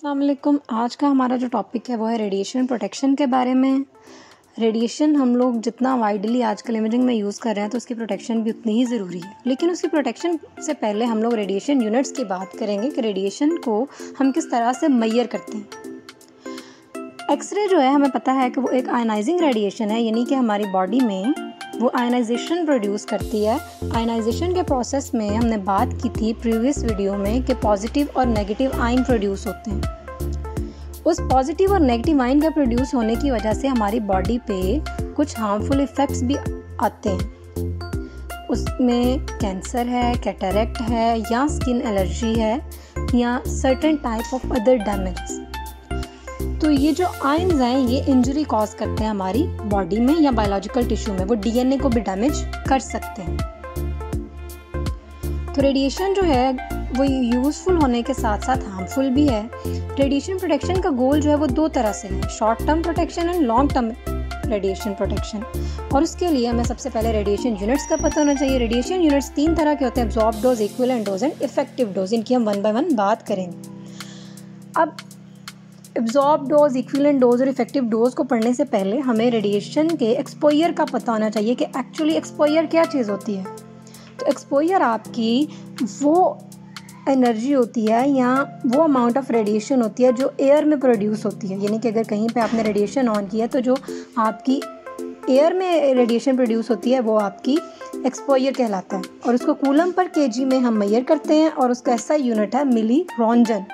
अस्सलाम वालेकुम। आज का हमारा जो टॉपिक है वो है रेडिएशन प्रोटेक्शन के बारे में। रेडिएशन हम लोग जितना वाइडली आजकल इमेजिंग में यूज़ कर रहे हैं तो उसकी प्रोटेक्शन भी उतनी ही ज़रूरी है, लेकिन उसकी प्रोटेक्शन से पहले हम लोग रेडिएशन यूनिट्स की बात करेंगे कि रेडिएशन को हम किस तरह से मेजर करते हैं। एक्सरे जो है हमें पता है कि वो एक आयनाइजिंग रेडिएशन है, यानी कि हमारी बॉडी में वो आयनाइजेशन प्रोड्यूस करती है। आयनाइजेशन के प्रोसेस में हमने बात की थी प्रीवियस वीडियो में कि पॉजिटिव और नेगेटिव आयन प्रोड्यूस होते हैं। उस पॉजिटिव और नेगेटिव आयन के प्रोड्यूस होने की वजह से हमारी बॉडी पे कुछ हार्मफुल इफ़ेक्ट्स भी आते हैं। उसमें कैंसर है, कैटरेक्ट है, या स्किन एलर्जी है, या certain type of other damage. तो ये जो आयन्स हैं ये इंजरी कॉज करते हैं हमारी बॉडी में या बायोलॉजिकल टिश्यू में, वो डीएनए को भी डैमेज कर सकते हैं। तो रेडिएशन जो है वो यूज़फुल होने के साथ साथ हार्मफुल भी है। रेडिएशन प्रोटेक्शन का गोल जो है वो दो तरह से है, short term protection and long term radiation protection. और उसके लिए हमें सबसे पहले रेडिएशन यूनिट्स का पता होना चाहिए। रेडिएशन यूनिट्स तीन तरह के होते हैं, absorb dose, equivalent dose and effective dose. इनकी हम वन बाय वन बात करेंगे। अब एब्जॉर्ब डोज, इक्विवेलेंट डोज और इफेक्टिव डोज को पढ़ने से पहले हमें रेडिएशन के एक्सपोजर का पता होना चाहिए कि एक्चुअली एक्सपोजर क्या चीज़ होती है। तो एक्सपोजर आपकी वो एनर्जी होती है या वो अमाउंट ऑफ रेडिएशन होती है जो एयर में प्रोड्यूस होती है। यानी कि अगर कहीं पे आपने रेडिएशन ऑन किया तो जो आपकी एयर में रेडिएशन प्रोड्यूस होती है वो आपकी एक्सपोजर कहलाता है, और उसको कूलम पर केजी में हम मेजर करते हैं और उसका ऐसा यूनिट है मिली रॉन्जन।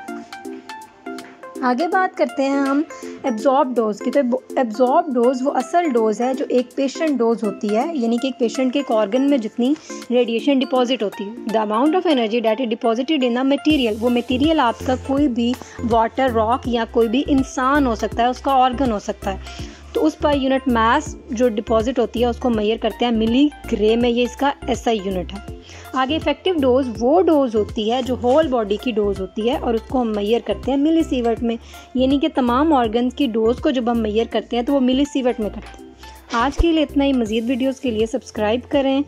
आगे बात करते हैं हम एब्जॉर्ब डोज की। तो एब्जॉर्ब डोज वो असल डोज है जो एक पेशेंट डोज होती है, यानी कि एक पेशेंट के एक ऑर्गन में जितनी रेडिएशन डिपॉजिट होती है। The amount of energy that is deposited in a material, वो मटेरियल आपका कोई भी वाटर, रॉक या कोई भी इंसान हो सकता है, उसका ऑर्गन हो सकता है। तो उस पर यूनिट मास जो डिपॉजिट होती है उसको मेजर करते हैं मिली ग्रे में, ये इसका एसआई यूनिट है। आगे इफेक्टिव डोज वो डोज होती है जो होल बॉडी की डोज होती है और उसको हम मेजर करते हैं मिली सीवर्ट में, यानी कि तमाम ऑर्गन्स की डोज को जब हम मेजर करते हैं तो वो मिली सीवर्ट में करते हैं। आज के लिए इतना ही। मज़ीद वीडियोज़ के लिए सब्सक्राइब करें।